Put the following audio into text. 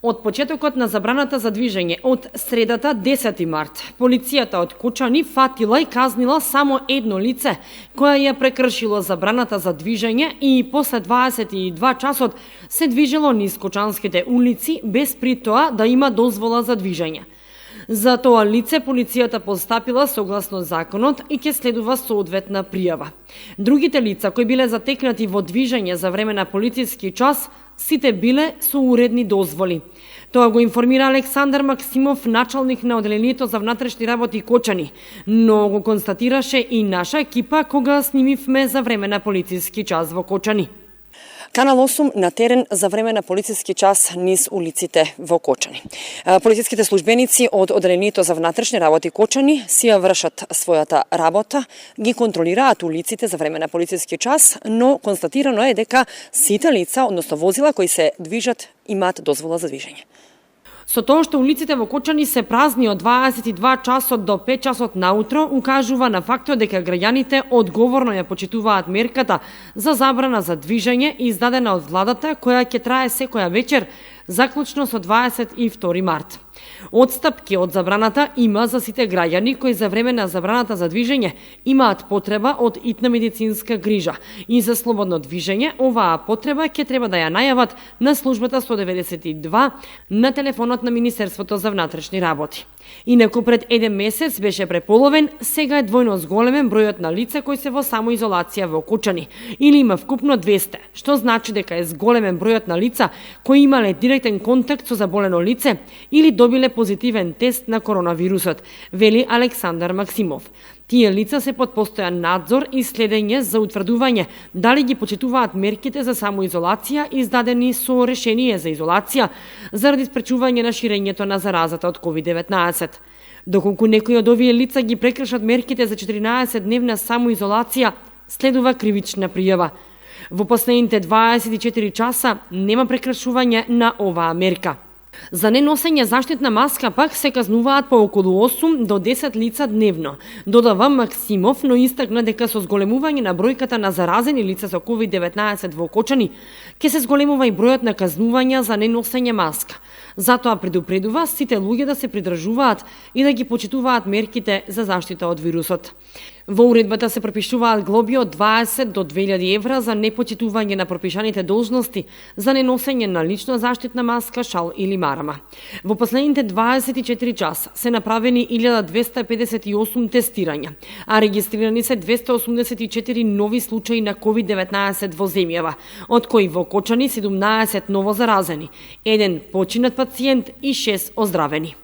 Од почетокот на забраната за движење од средата 10 март, полицијата од Кочани фатила и казнила само едно лице која ја прекршило забраната за движење и после 22 часот се движило низ кочанските улици без при тоа да има дозвола за движење. За тоа лице полицијата постапила согласно законот и ќе следува соодветна пријава. Другите лица кои биле затекнати во движење за време на полициски час, сите биле со уредни дозволи. Тоа го информира Александар Максимов, началник на Оделението за внатрешни работи Кочани, но го констатираше и наша екипа кога снимивме за време на полициски час во Кочани. Канал 8 на терен за време на полициски час низ улиците во Кочани. Полициските службеници од Оделението за внатрешни работи Кочани си ја вршат својата работа, ги контролираат улиците за време на полициски час, но констатирано е дека сите лица, односно возила кои се движат, имаат дозвола за движење. Со тоа што улиците во Кочани се празни од 22 часот до 5 часот наутро, укажува на фактот дека граѓаните одговорно ја почитуваат мерката за забрана за движење издадена од владата, која ќе трае секоја вечер, заклучно со 22 март. Отстапки од забраната има за сите граѓани кои за време на забраната за движење имаат потреба од итна медицинска грижа и за слободно движење оваа потреба ќе треба да ја најават на службата 192 на телефонот на Министерството за внатрешни работи. Инаку пред еден месец беше преполовен, сега е двојно зголемен бројот на лица кои се во самоизолација во Кочани, или има вкупно 200, што значи дека е зголемен бројот на лица кои имале директен контакт со заболено лице или добиле позитивен тест на коронавирусот, вели Александар Максимов. Тие лица се под постојан надзор и следење за утврдување дали ги почитуваат мерките за самоизолација издадени со решение за изолација заради спречување на ширењето на заразата од COVID-19. Доколку некои од овие лица ги прекршат мерките за 14-дневна самоизолација, следува кривична пријава. Во последните 24 часа нема прекршување на оваа мерка. За неносење заштитна маска пак се казнуваат по околу 8 до 10 лица дневно, додава Максимов, но истакна дека со зголемување на бројката на заразени лица со COVID-19 во Кочани, ќе се зголемува и бројот на казнувања за неносење маска. Затоа предупредува сите луѓе да се придржуваат и да ги почитуваат мерките за заштита од вирусот. Во уредбата се пропишуваат глоби од 20 до 2000 евра за непочитување на пропишаните должности за неносење на лична заштитна маска, шал или марама. Во последните 24 часа се направени 1258 тестирања, а регистрирани се 284 нови случаи на COVID-19 во земјава, од кои во Кочани 17 ново заразени, 1 починат пациент и 6 оздравени.